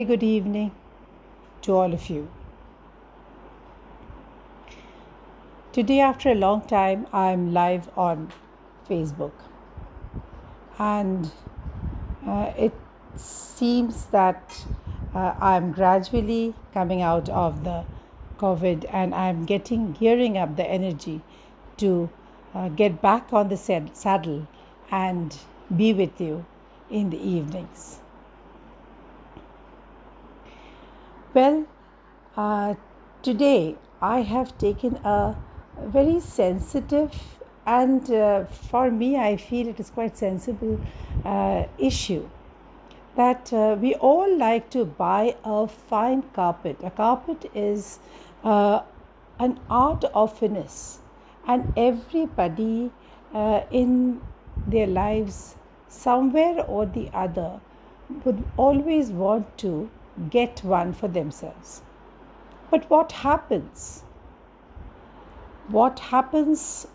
Good evening to all of you. Today, after a long time, I'm live on Facebook, and it seems that I'm gradually coming out of the COVID and I'm gearing up the energy to get back on the saddle and be with you in the evenings. Well, uh, today I have taken a very sensitive and for me I feel it is quite sensible issue that we all like to buy a fine carpet. A carpet is an art of finesse, and everybody in their lives, somewhere or the other, would always want to get one for themselves. But what happens? What happens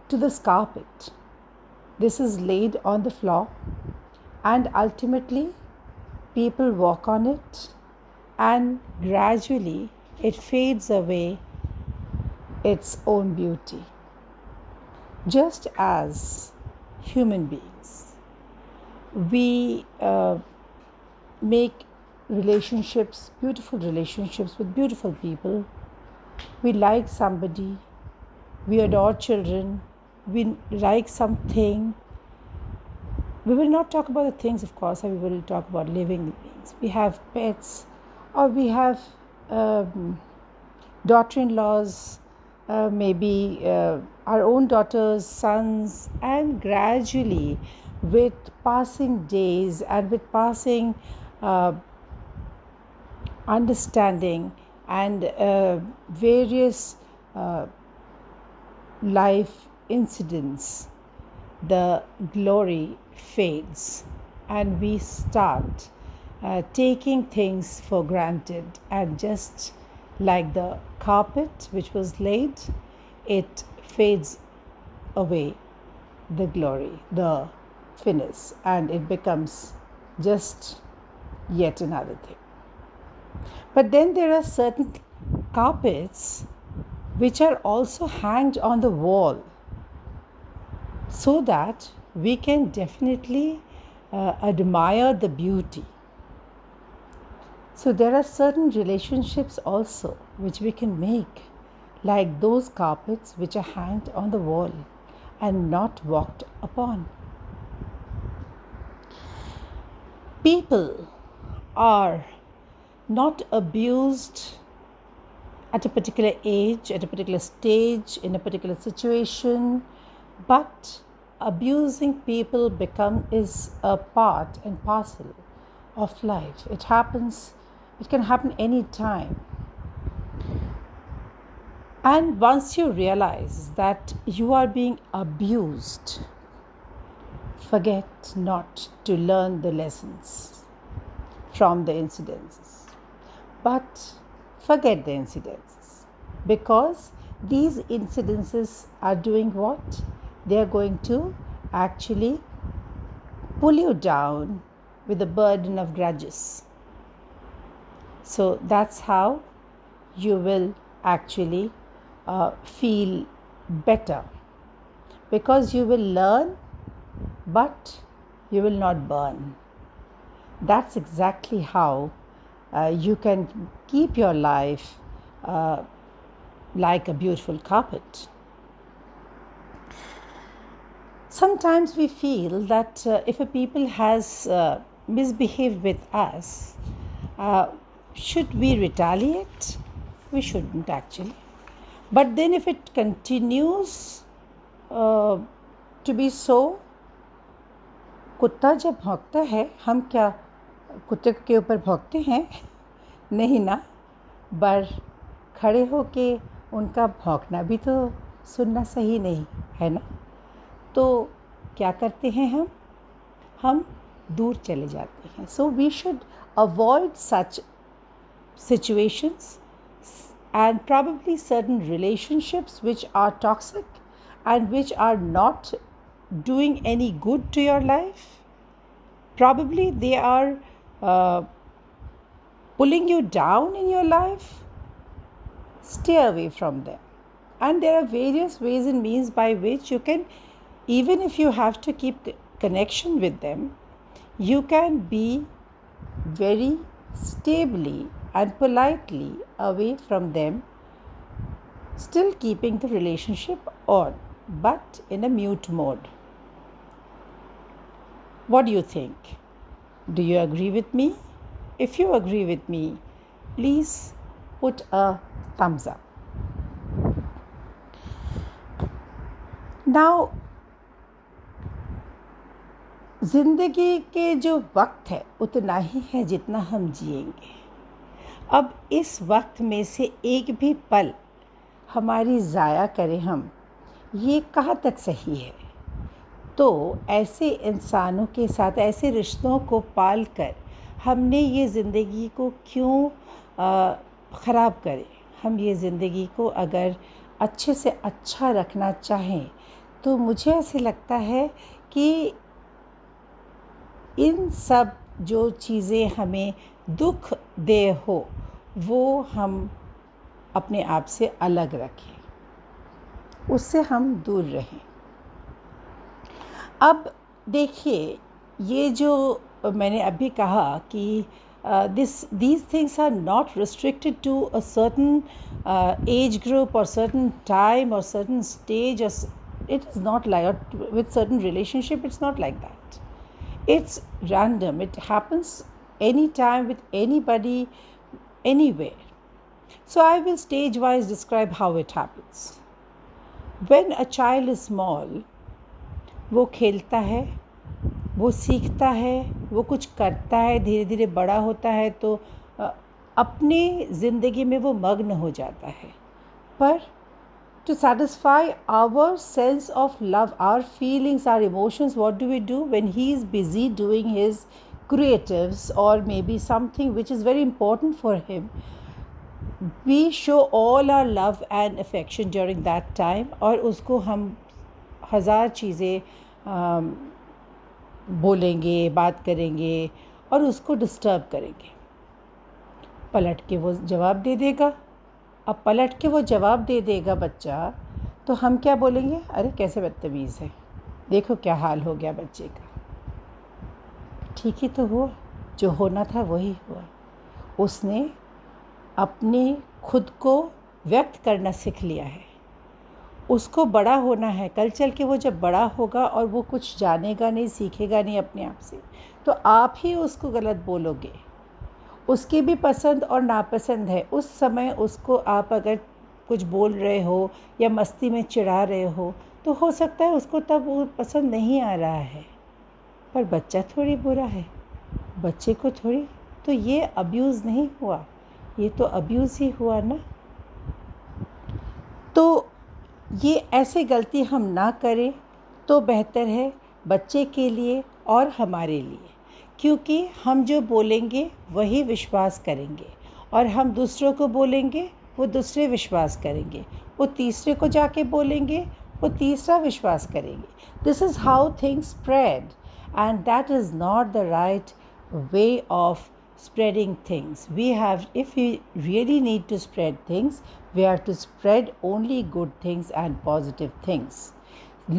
to this carpet? This is laid on the floor, and ultimately, people walk on it, and gradually it fades away its own beauty. Just as human beings, we make relationships, beautiful relationships with beautiful people. We like somebody, we adore children, we like something. We will not talk about the things, of course, we will talk about living beings. We have pets, or we have daughter-in-laws, maybe our own daughters, sons, and gradually, with passing days and with passing understanding and various life incidents, the glory fades and we start taking things for granted, and just like the carpet which was laid, it fades away, the glory, the finesse, and it becomes just yet another thing. But then there are certain carpets which are also hanged on the wall, so that we can definitely admire the beauty. So there are certain relationships also which we can make, like those carpets which are hanged on the wall and not walked upon. People are not abused at a particular age, at a particular stage, in a particular situation, but abusing people is a part and parcel of life. It can happen any time. And once you realize that you are being abused, forget not to learn the lessons from the incidences. But forget the incidences, because these incidences are doing what? They are going to actually pull you down with the burden of grudges. So that's how you will actually feel better, because you will learn, but you will not burn. That's exactly how you can keep your life like a beautiful carpet. Sometimes we feel that if a people has misbehaved with us, should we retaliate? We shouldn't actually. But then if it continues to be so, कुत्ता जब भौंकता है, हम क्या कुत्ते के ऊपर भौंकते हैं? नहीं ना, पर खड़े होके उनका भौंकना भी तो सुनना सही नहीं है ना. तो क्या करते हैं हम दूर चले जाते हैं. So we should avoid such situations, and probably certain relationships which are toxic and which are not doing any good to your life. Probably they are pulling you down in your life, stay away from them. And there are various ways and means by which you can, even if you have to keep connection with them, you can be very stably and politely away from them, still keeping the relationship on, but in a mute mode. What do you think? Do you agree with me? If you agree with me, please put a thumbs up. Now, जिंदगी के जो वक्त है उतना ही है जितना हम जिएंगे. अब इस वक्त में से एक भी पल हमारी ज़ाया करें हम, ये कहाँ तक सही है? तो ऐसे इंसानों के साथ ऐसे रिश्तों को पाल कर हमने ये ज़िंदगी को क्यों ख़राब करें? हम ये ज़िंदगी को अगर अच्छे से अच्छा रखना चाहें तो मुझे ऐसे लगता है कि इन सब जो चीज़ें हमें दुख दे हो वो हम अपने आप से अलग रखें, उससे हम दूर रहें. अब देखिए, ये जो मैंने अभी कहा कि these things are not restricted to a certain age group or certain time or certain stage, or it is not like, with certain relationship it's not like that. It's random. It happens anytime with anybody, anywhere. So I will stage wise describe how it happens. When a child is small, वो खेलता है, वो सीखता है, वो कुछ करता है, धीरे धीरे बड़ा होता है तो अपनी ज़िंदगी में वो मग्न हो जाता है. पर to satisfy our sense of love, our feelings, our emotions, what do we do when he is busy doing his creatives or maybe something which is very important for him? We show all our love and affection during that time, और उसको हम हज़ार चीज़ें बोलेंगे, बात करेंगे और उसको डिस्टर्ब करेंगे. पलट के वो जवाब दे देगा. अब पलट के वो जवाब दे देगा बच्चा, तो हम क्या बोलेंगे? अरे कैसे बदतमीज़ है, देखो क्या हाल हो गया बच्चे का. ठीक ही तो हुआ, जो होना था वही हुआ. उसने अपने खुद को व्यक्त करना सीख लिया है. उसको बड़ा होना है. कल चल के वो जब बड़ा होगा और वो कुछ जानेगा नहीं, सीखेगा नहीं अपने आप से, तो आप ही उसको गलत बोलोगे. उसकी भी पसंद और नापसंद है. उस समय उसको आप अगर कुछ बोल रहे हो या मस्ती में चिढ़ा रहे हो तो हो सकता है उसको तब वो पसंद नहीं आ रहा है, पर बच्चा थोड़ी बुरा है, बच्चे को थोड़ी. तो ये अब्यूज़ नहीं हुआ, ये तो अब्यूज़ ही हुआ ना. तो ये ऐसे गलती हम ना करें तो बेहतर है बच्चे के लिए और हमारे लिए, क्योंकि हम जो बोलेंगे वही विश्वास करेंगे और हम दूसरों को बोलेंगे वो दूसरे विश्वास करेंगे, वो तीसरे को जाके बोलेंगे वो तीसरा विश्वास करेंगे. This is how things spread and that is not the right way of spreading things. If we really need to spread things, we have to spread only good things and positive things.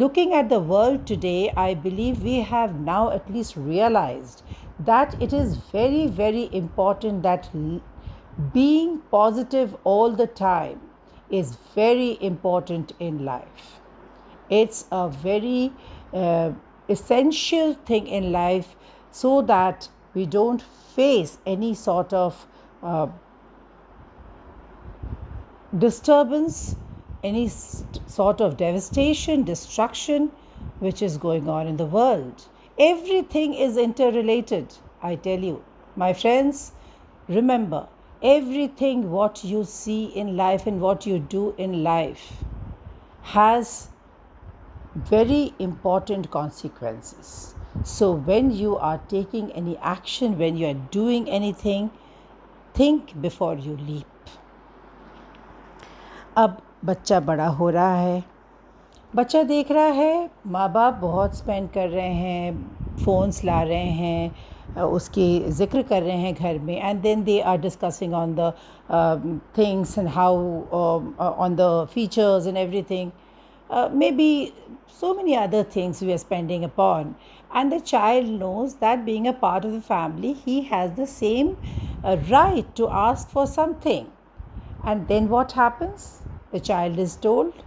Looking at the world today, I believe we have now at least realized that it is very, very important that being positive all the time is very important in life. It's a very essential thing in life so that we don't face any sort of disturbance, any sort of devastation, destruction which is going on in the world. Everything is interrelated, I tell you. My friends, remember, everything what you see in life and what you do in life has very important consequences. So when you are taking any action, when you are doing anything, think before you leap. अब बच्चा बड़ा हो रहा है, बच्चा देख रहा है माँ बाप बहुत स्पेंड कर रहे हैं, फ़ोन्स ला रहे हैं, उसकी ज़िक्र कर रहे हैं घर में, and then they are discussing on the things and how on the features and everything, maybe so many other things we are spending upon, and the child knows that being a part of the family, he has the same right to ask for something. And then what happens? The child is told,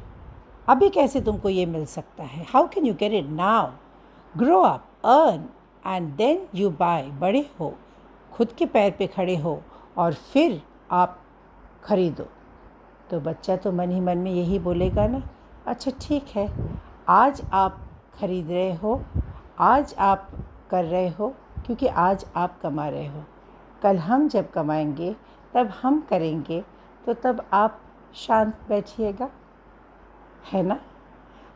अभी कैसे तुमको ये मिल सकता है? How can you get it now? Grow up, earn, and then you buy. बड़े हो, खुद के पैर पे खड़े हो, और फिर आप खरीदो. तो बच्चा तो मन ही मन में यही बोलेगा ना, अच्छा ठीक है, आज आप खरीद रहे हो, आज आप कर रहे हो, क्योंकि आज आप कमा रहे हो. कल हम जब कमाएंगे, तब हम करेंगे, तो तब आप शांत बैठिएगा, है ना.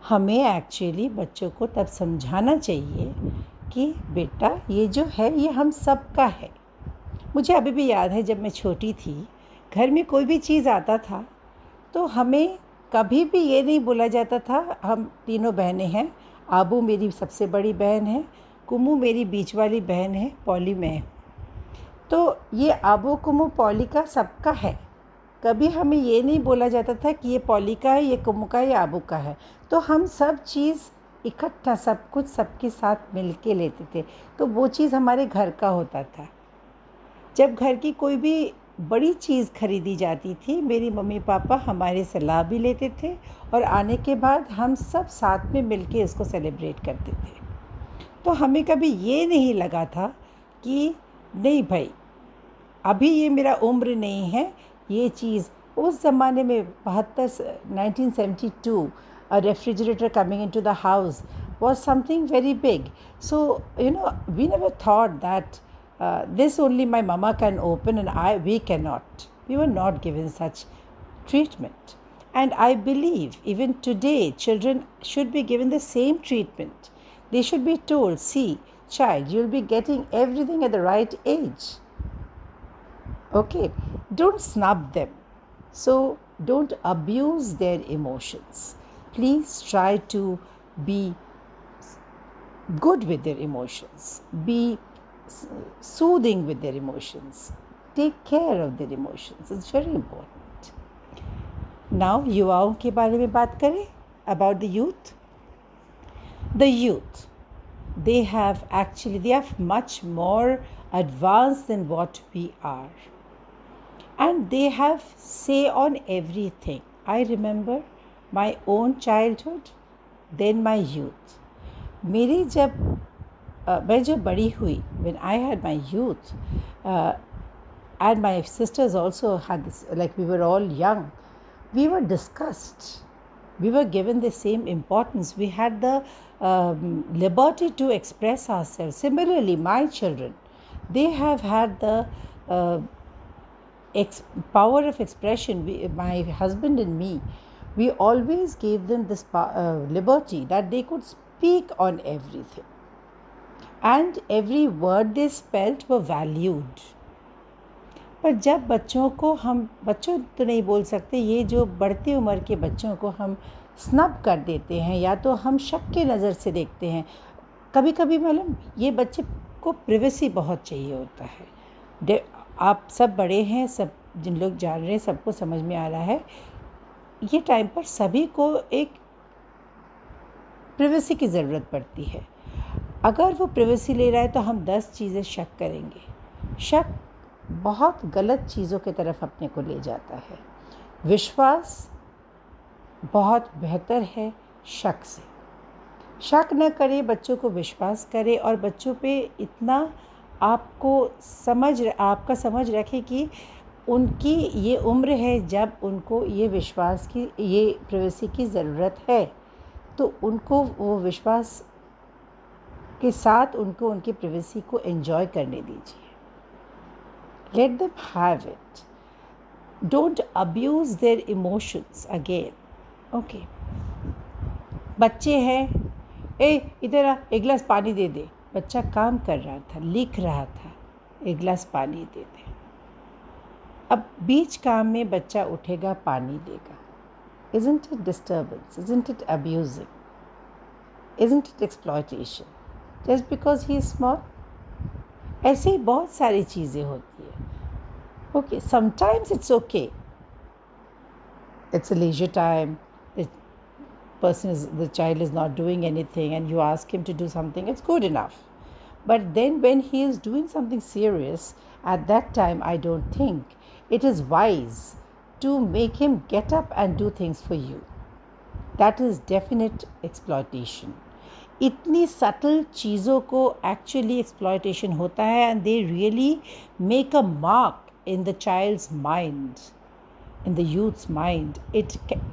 हमें एक्चुअली बच्चों को तब समझाना चाहिए कि बेटा ये जो है ये हम सबका है. मुझे अभी भी याद है, जब मैं छोटी थी, घर में कोई भी चीज़ आता था तो हमें कभी भी ये नहीं बोला जाता था. हम तीनों बहनें हैं, आबू मेरी सबसे बड़ी बहन है, कुमू मेरी बीच वाली बहन है, पॉली मैं. तो ये आबू कुमू पॉली का सबका है. कभी हमें ये नहीं बोला जाता था कि ये पॉली का है, ये कुमू का है, ये आबू का है. तो हम सब चीज़ इकट्ठा, सब कुछ सबके साथ मिल के लेते थे. तो वो चीज़ हमारे घर का होता था. जब घर की कोई भी बड़ी चीज़ खरीदी जाती थी, मेरी मम्मी पापा हमारे सलाह भी लेते थे, और आने के बाद हम सब साथ में मिलके इसको सेलिब्रेट करते थे. तो हमें कभी ये नहीं लगा था कि नहीं भाई, अभी ये मेरा उम्र नहीं है ये चीज़. उस ज़माने में 1972 a refrigerator coming into the house was something very big. So we never thought that this only my mama can open and we cannot. We were not given such treatment. And I believe even today children should be given the same treatment. They should be told, see child, you'll be getting everything at the right age. Okay, don't snub them. So don't abuse their emotions. Please try to be good with their emotions. Be soothing with their emotions. Take care of their emotions. It's very important. Now, युवाओं के बारे में बात करें, about the youth. The youth, they are much more advanced than what we are. And they have say on everything. I remember my own childhood, then my youth. मेरी जब मैं जब बड़ी हुई, when I had my youth, and my sisters also had this, like we were all young, we were discussed. We were given the same importance. We had the liberty to express ourselves. Similarly, my children, they have had the power of expression. My husband and me, we always gave them this liberty that they could speak on everything. And every word they spelt were valued. पर जब बच्चों को हम, बच्चों तो नहीं बोल सकते, ये जो बढ़ती उम्र के बच्चों को हम स्नब कर देते हैं, या तो हम शक की नज़र से देखते हैं. कभी कभी मालूम, ये बच्चे को प्रिवेसी बहुत चाहिए होता है. आप सब बड़े हैं, सब जिन लोग जान रहे हैं, सबको समझ में आ रहा है, ये टाइम पर सभी को एक प्रिवेसी की ज़रूरत पड़ती है. अगर वो प्रिवेसी ले रहा है तो हम 10 चीज़ें शक करेंगे. शक बहुत गलत चीज़ों की तरफ अपने को ले जाता है. विश्वास बहुत बेहतर है शक से. शक न करे, बच्चों को विश्वास करे, और बच्चों पे इतना आपका समझ रखे कि उनकी ये उम्र है जब उनको ये विश्वास की, ये प्रिवेसी की ज़रूरत है. तो उनको वो विश्वास के साथ उनको उनकी प्रिवेसी को एंजॉय करने दीजिए. Let them have it. Don't abuse their emotions again. Okay. बच्चे हैं, इधर आ, एक गिलास पानी दे दे. बच्चा काम कर रहा था, लिख रहा था, एक गिलास पानी दे दे. अब बीच काम में बच्चा उठेगा, पानी देगा. Isn't it disturbance? Isn't it abusing? Isn't it exploitation? Just because he is small? ऐसे ही बहुत सारी चीज़ें होती है. Okay, sometimes it's okay. It's a leisure time. The child is not doing anything, and you ask him to do something. It's good enough. But then, when he is doing something serious, at that time, I don't think it is wise to make him get up and do things for you. That is definite exploitation. इतनी subtle चीज़ों को actually exploitation होता है, and they really make a mark in the child's mind, in the youth's mind.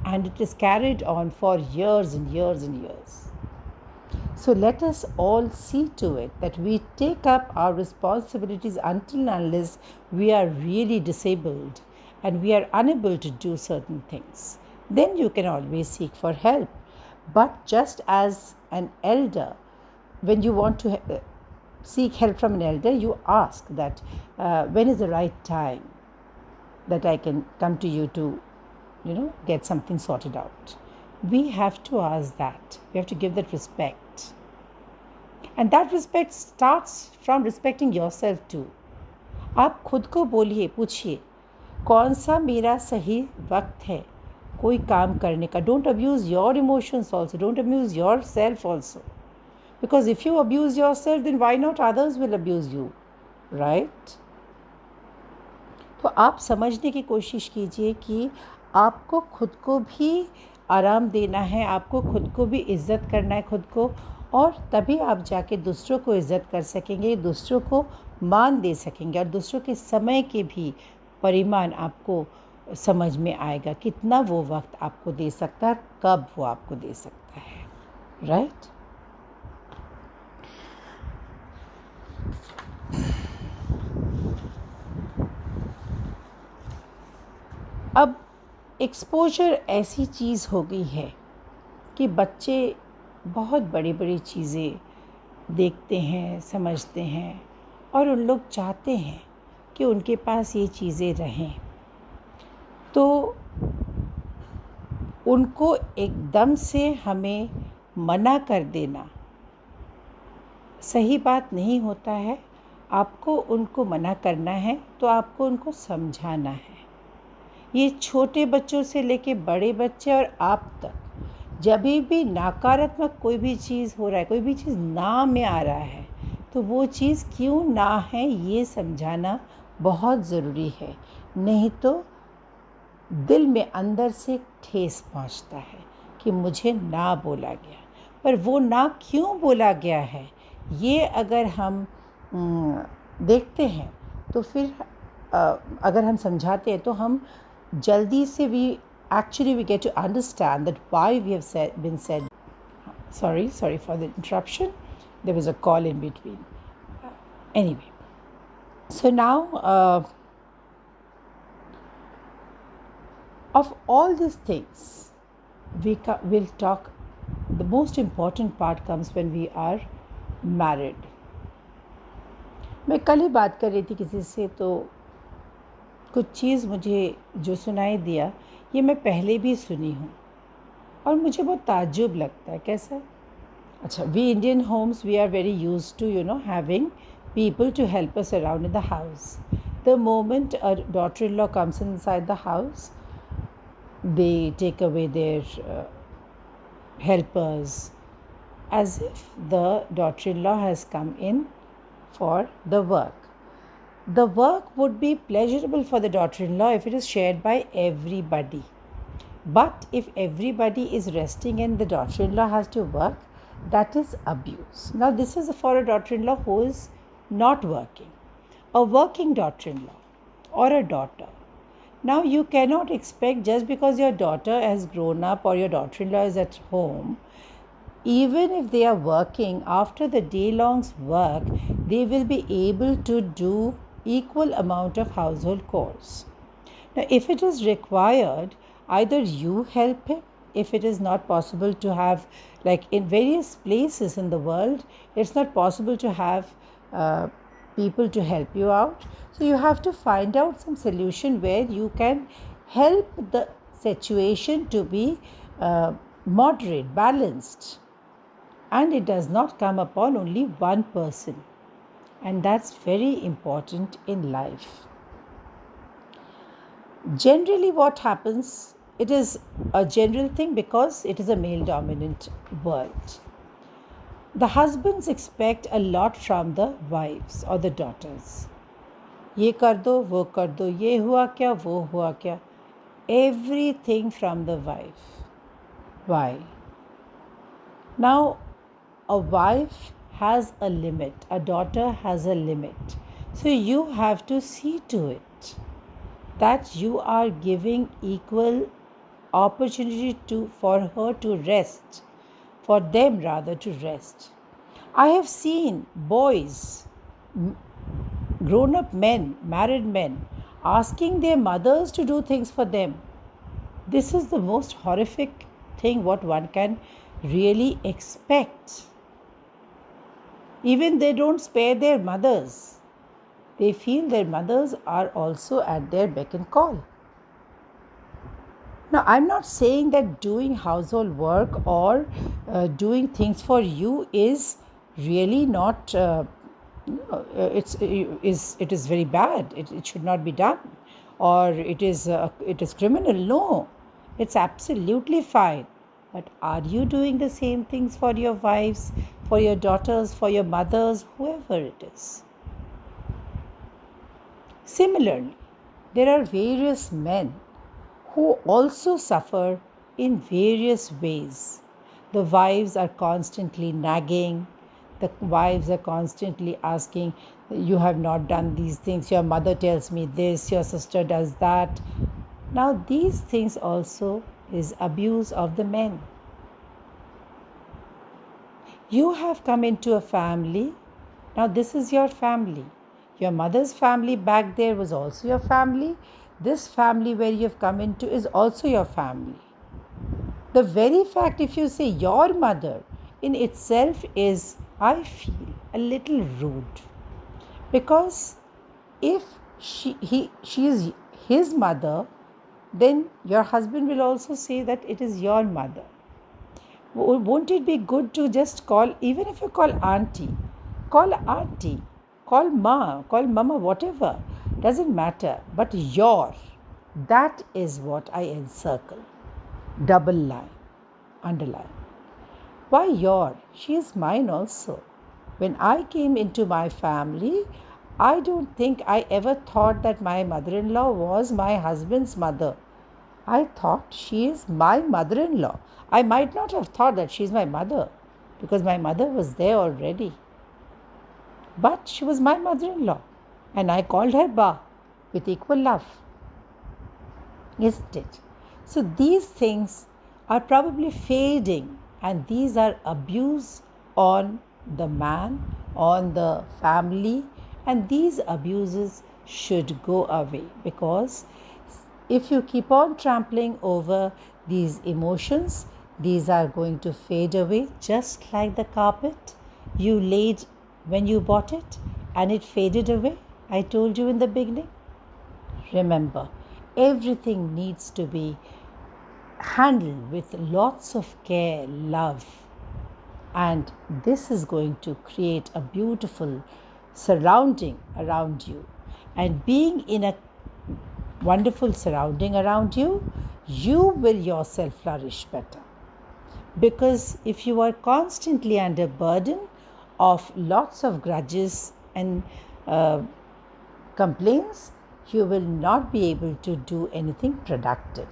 And it is carried on for years and years and years. So let us all see to it that we take up our responsibilities until and unless we are really disabled and we are unable to do certain things. Then you can always seek for help. But just as an elder, when you want to seek help from an elder, you ask that when is the right time that I can come to you to, get something sorted out. We have to ask that. We have to give that respect. And that respect starts from respecting yourself too. आप खुद को बोलिए, पूछिए, कौन सा मेरा सही वक्त है कोई काम करने का. Don't abuse your emotions also. Don't abuse yourself also. Because if you abuse yourself, then why not others will abuse you, right? तो आप समझने की कोशिश कीजिए कि आपको खुद को भी आराम देना है, आपको खुद को भी इज़्ज़त करना है खुद को, और तभी आप जाके दूसरों को इज़्ज़त कर सकेंगे, दूसरों को मान दे सकेंगे, और दूसरों के समय के भी परिमाण आपको समझ में आएगा, कितना वो वक्त आपको दे सकता है, कब वो आपको दे सकता है, राइट? अब एक्सपोजर ऐसी चीज़ हो गई है कि बच्चे बहुत बड़ी बड़ी चीज़ें देखते हैं, समझते हैं, और उन लोग चाहते हैं कि उनके पास ये चीज़ें रहें. तो उनको एकदम से हमें मना कर देना सही बात नहीं होता है. आपको उनको मना करना है तो आपको उनको समझाना है. ये छोटे बच्चों से लेके बड़े बच्चे और आप तक, जब भी नकारात्मक कोई भी चीज़ हो रहा है, कोई भी चीज़ ना में आ रहा है, तो वो चीज़ क्यों ना है ये समझाना बहुत ज़रूरी है. नहीं तो दिल में अंदर से ठेस पहुंचता है कि मुझे ना बोला गया. पर वो ना क्यों बोला गया है, ये अगर हम देखते हैं तो फिर अगर हम समझाते हैं तो हम जल्दी से we get to understand that why we have been said. Sorry for the interruption. There was a call in between. Anyway, so now of all these things, we'll talk. The most important part comes when we are married. मैं कल ही बात कर रही थी किसी से, तो कुछ चीज़ मुझे जो सुनाई दिया, ये मैं पहले भी सुनी हूँ और मुझे बहुत ताज्जुब लगता है. कैसा? अच्छा, we Indian homes, we are very use to having people to help us around in the house. The moment a daughter-in-law comes inside the house, they take away their helpers, as if the daughter-in-law has come in for the work. The work would be pleasurable for the daughter-in-law if it is shared by everybody. But if everybody is resting and the daughter-in-law has to work, that is abuse. Now this is for a daughter-in-law who is not working, a working daughter-in-law or a daughter. Now you cannot expect, just because your daughter has grown up or your daughter-in-law is at home, even if they are working, after the day-long work, they will be able to do equal amount of household chores. Now if it is required, either you help him. If it is not possible to have, like in various places in the world, it's not possible to have people to help you out, so you have to find out some solution where you can help the situation to be moderate, balanced, and it does not come upon only one person. and that's very important in life. Generally, what happens, it is a general thing because it is a male dominant world. The husbands expect a lot from the wives or the daughters. ये कर दो, वो कर दो, ये हुआ क्या, वो हुआ क्या. Everything from the wife. Why? Now, a wife has a limit, a daughter has a limit. So you have to see to it that you are giving equal opportunity for her to rest, for them rather to rest. I have seen boys, grown up men, married men, asking their mothers to do things for them. This is the most horrific thing what one can really expect. Even they don't spare their mothers. They feel their mothers are also at their beck and call. Now, I'm not saying that doing household work or doing things for you is really not, it is very bad. It should not be done, or it is criminal. No, it's absolutely fine. But are you doing the same things for your wives, for your daughters, for your mothers, whoever it is? Similarly, there are various men who also suffer in various ways. The wives are constantly nagging. The wives are constantly asking, you have not done these things, your mother tells me this, your sister does that. Now these things also is abuse of the men. You have come into a family. Now this is your family. Your mother's family back there was also your family. This family where you have come into is also your family. The very fact, if you say your mother in itself is, I feel, a little rude. Because if she is his mother, then your husband will also say that it is your mother. Won't it be good to just call, even if you call auntie, call mama, whatever, doesn't matter, but your, that is what I encircle, double line, underline. Why your? She is mine also. When I came into my family, I don't think I ever thought that my mother-in-law was my husband's mother. I thought she is my mother-in-law. I might not have thought that she is my mother because my mother was there already. But she was my mother-in-law and I called her Ba with equal love. Isn't it? So these things are probably fading, and these are abuse on the man, on the family, and these abuses should go away, because if you keep on trampling over these emotions, these are going to fade away, just like the carpet you laid when you bought it and it faded away. I told you in the beginning. Remember, everything needs to be handled with lots of care, love, and this is going to create a beautiful surrounding around you. And being in a wonderful surrounding around you, you will yourself flourish better. Because if you are constantly under burden of lots of grudges and complaints, you will not be able to do anything productive.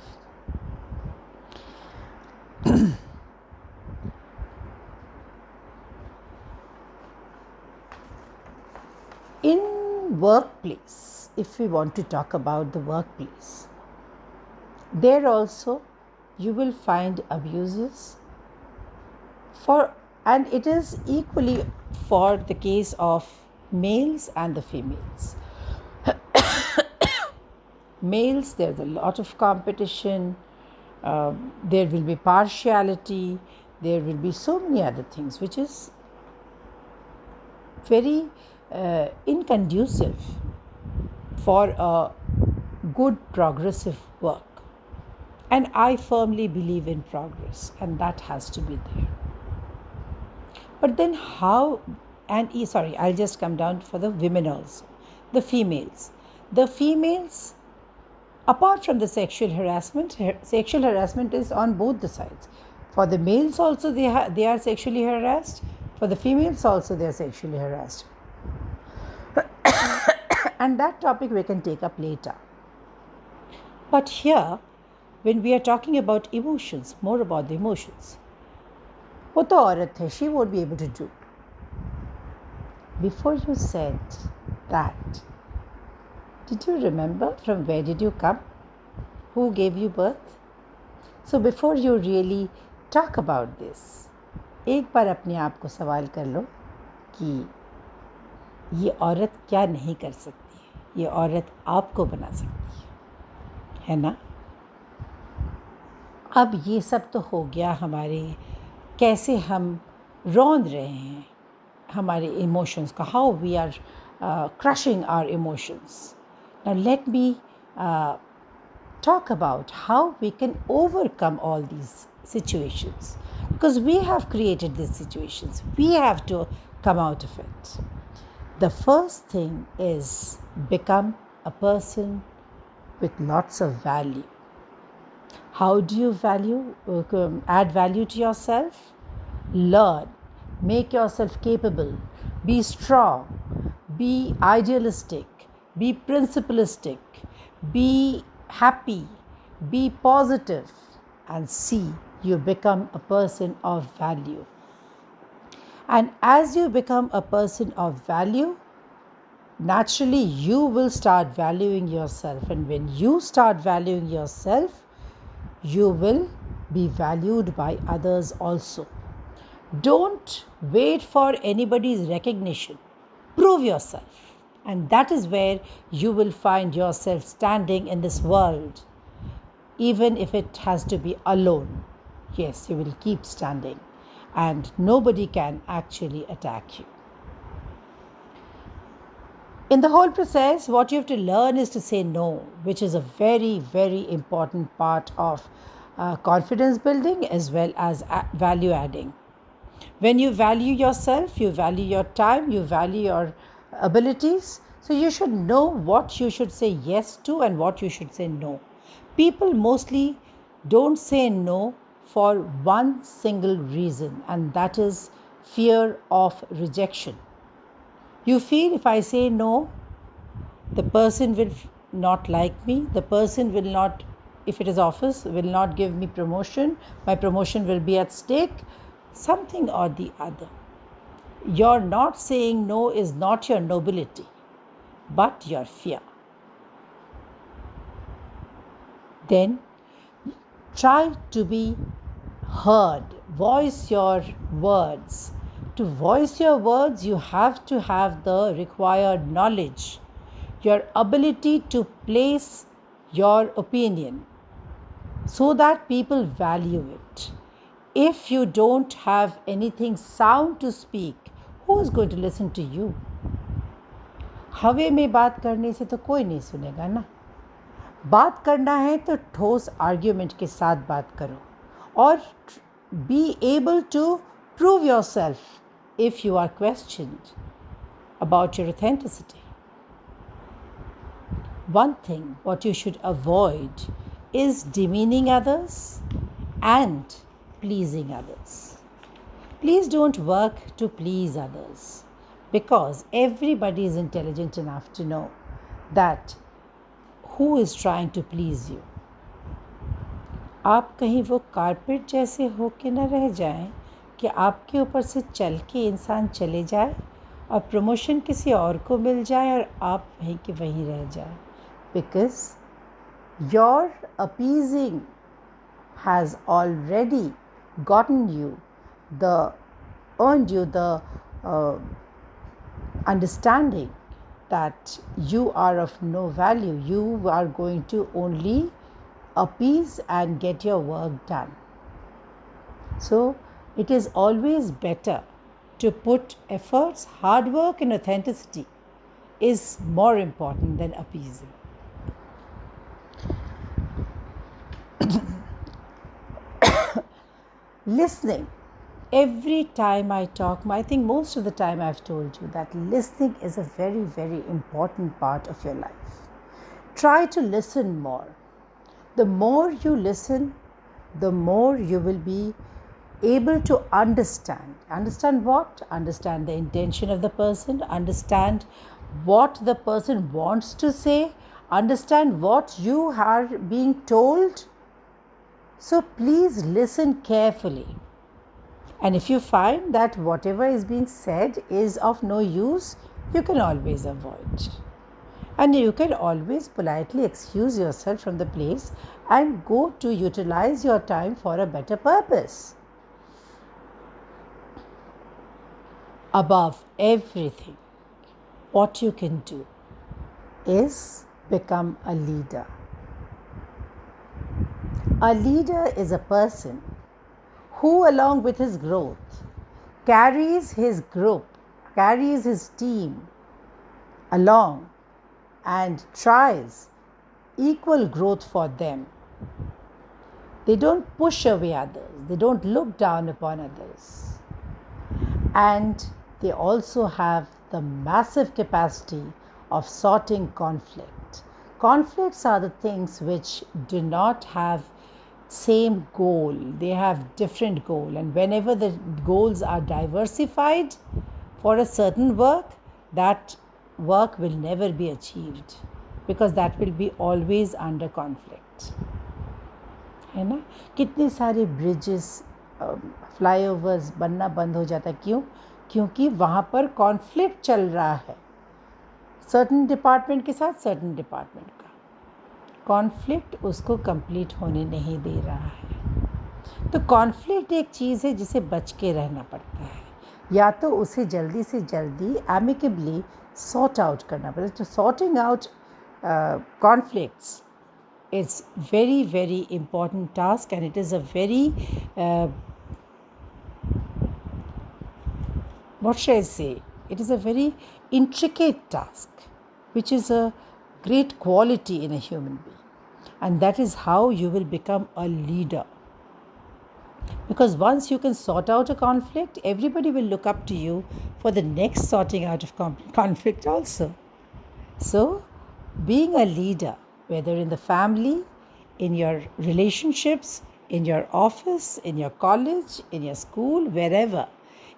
In workplace, if we want to talk about the workplace, there also you will find abuses and it is equally for the case of males and the females. Males, there's a lot of competition, there will be partiality, there will be so many other things which is very inconducive for a good progressive work. And I firmly believe in progress, and that has to be there. But then how and sorry, I'll just come down for the women also. The females. The females, apart from the sexual harassment is on both the sides. For the males also they are sexually harassed. For the females also they are sexually harassed. And that topic we can take up later. But here, when we are talking about emotions, more about the emotions, वो तो औरत है, she won't be able to do. Before you said that, did you remember from where did you come? Who gave you birth? So before you really talk about this, एक बार अपने आप को सवाल कर लो कि ये औरत क्या नहीं कर सकती है, ये औरत आपको बना सकती है ना? अब ये सब तो हो गया हमारे कैसे हम रौंद रहे हैं हमारे इमोशंस का, how we are crushing our emotions. Now let me talk about how we can overcome all these situations, because we have created these situations. We have to come out of it. The first thing is become a person with lots of value. How do you add value to yourself? Learn, make yourself capable, be strong, be idealistic, be principalistic, be happy, be positive, and see you become a person of value. And as you become a person of value, naturally you will start valuing yourself. And when you start valuing yourself, you will be valued by others also. Don't wait for anybody's recognition. Prove yourself. And that is where you will find yourself standing in this world. Even if it has to be alone, yes, you will keep standing and nobody can actually attack you. In the whole process, what you have to learn is to say no, which is a very, very important part of confidence building as well as value adding. When you value yourself, you value your time, you value your abilities, so you should know what you should say yes to and what you should say no. People mostly don't say no for one single reason, and that is fear of rejection. You feel if I say no, the person will not like me, the person will not, if it is office, will not give me promotion, my promotion will be at stake, something or the other. Your not saying no is not your nobility, but your fear. Then try to be heard, voice your words. To voice your words, you have to have the required knowledge, your ability to place your opinion so that people value it. If you don't have anything sound to speak, who is going to listen to you? हवे में बात करने से तो कोई नहीं सुनेगा ना. बात करना है तो ठोस आर्ग्यूमेंट के साथ बात करो और be able to prove yourself if you are questioned about your authenticity. One thing what you should avoid is demeaning others and pleasing others. Please don't work to please others, because everybody is intelligent enough to know that who is trying to please you. आप कहीं वो carpet जैसे होके न रह जाएं कि आपके ऊपर से चल के इंसान चले जाए और प्रमोशन किसी और को मिल जाए और आप वहीं के वहीं रह जाए. Because your appeasing has already earned you the understanding that you are of no value. You are going to only appease and get your work done. So it is always better to put efforts, hard work and authenticity is more important than appeasing. Listening Every time I talk, I think most of the time I've told you that listening is a very, very important part of your life. Try to listen more. The more you listen, the more you will be able to understand. Understand what? Understand the intention of the person, understand what the person wants to say, understand what you are being told. So please listen carefully. And if you find that whatever is being said is of no use, you can always avoid. And you can always politely excuse yourself from the place and go to utilize your time for a better purpose. Above everything, what you can do is become a leader. A leader is a person who, along with his growth, carries his group, carries his team along and tries equal growth for them. They don't push away others, they don't look down upon others. And they also have the massive capacity of sorting conflict. Conflicts are the things which do not have same goal, they have different goal, and whenever the goals are diversified for a certain work, that work will never be achieved because that will be always under conflict. है ना? कितने सारे bridges flyovers बनना बंद हो जाता है, क्यों? क्योंकि वहाँ पर कॉन्फ्लिक्ट चल रहा है सर्टन डिपार्टमेंट के साथ सर्टन डिपार्टमेंट का कॉन्फ्लिक्ट उसको कंप्लीट होने नहीं दे रहा है। तो कॉन्फ्लिक्ट एक चीज़ है जिसे बच के रहना पड़ता है, या तो उसे जल्दी से जल्दी एमिकेबली सॉर्ट आउट करना पड़ता है। तो sorting out conflicts is very, very important task, and it is a very what shall I say, it is a very intricate task, which is a great quality in a human being, and that is how you will become a leader. Because once you can sort out a conflict, everybody will look up to you for the next sorting out of conflict also. So being a leader, whether in the family, in your relationships, in your office, in your college, in your school, wherever,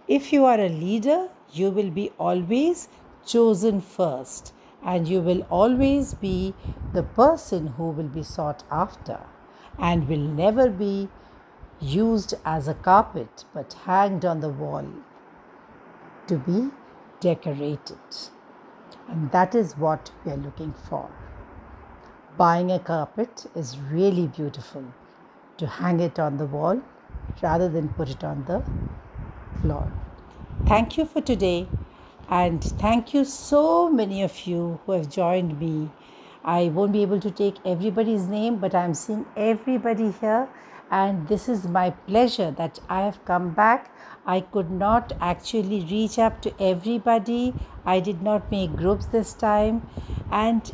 if you are a leader, you will be always chosen first, and you will always be the person who will be sought after and will never be used as a carpet but hanged on the wall to be decorated. And that is what we are looking for. Buying a carpet is really beautiful, to hang it on the wall rather than put it on the floor. Thank you for today, and thank you so many of you who have joined me. I won't be able to take everybody's name, but I'm seeing everybody here, and this is my pleasure that I have come back. I could not actually reach up to everybody. I did not make groups this time, and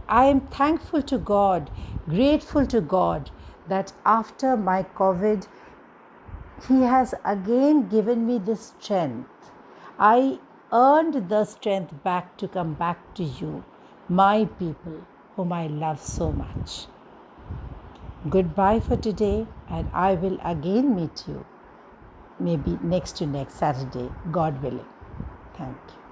I am thankful to God, grateful to God that after my COVID, He has again given me this strength. I earned the strength back to come back to you, my people whom I love so much. Goodbye for today, and I will again meet you maybe next to next Saturday, God willing. Thank you.